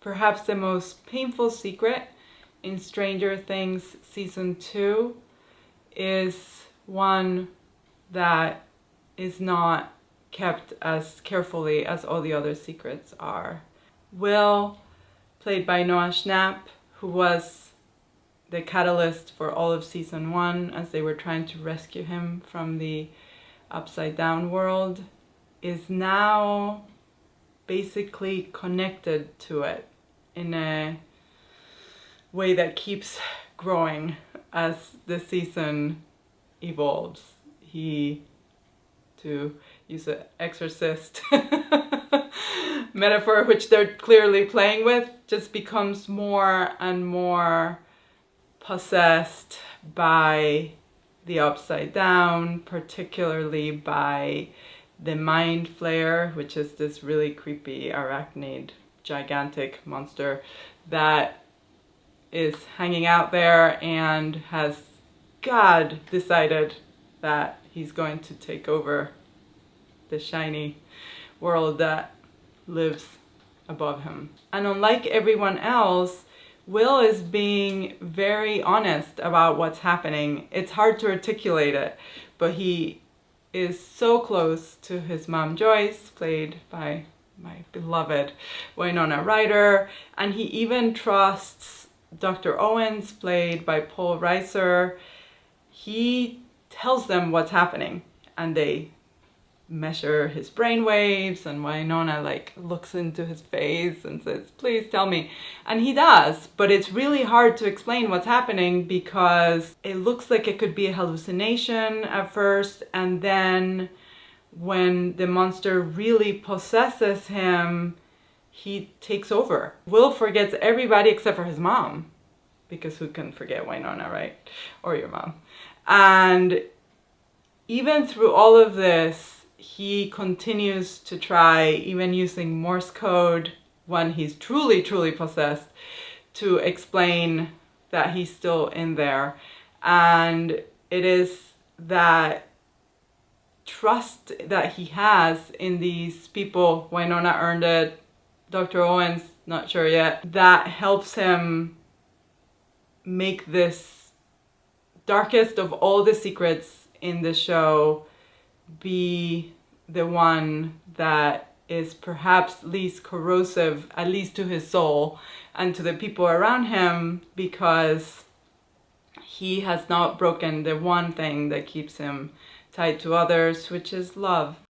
Perhaps the most painful secret in Stranger Things Season 2 is one that is not kept as carefully as all the other secrets are. Will, played by Noah Schnapp, who was the catalyst for all of Season 1 as they were trying to rescue him from the upside down world, is now basically connected to it in a way that keeps growing as the season evolves. He, to use an exorcist metaphor, which they're clearly playing with, just becomes more and more possessed by the upside down, particularly by the mind Flayer, which is this really creepy arachnid gigantic monster that is hanging out there and has, God, decided that he's going to take over the shiny world that lives above him. And unlike everyone else, Will is being very honest about what's happening. It's hard to articulate it, but he is so close to his mom Joyce, played by my beloved Winona Ryder, and he even trusts Dr. Owens, played by Paul Reiser. He tells them what's happening, and they measure his brain waves, and Winona looks into his face and says, please tell me. And he does, but it's really hard to explain what's happening because it looks like it could be a hallucination at first, and then when the monster really possesses him, he takes over. Will forgets everybody except for his mom, because who can forget Winona, right? Or your mom. And even through all of this, he continues to try, even using Morse code when he's truly, truly possessed, to explain that he's still in there. And it is that trust that he has in these people, Winona earned it, Dr. Owens, not sure yet, that helps him make this darkest of all the secrets in the show be the one that is perhaps least corrosive, at least to his soul and to the people around him, because he has not broken the one thing that keeps him tied to others, which is love.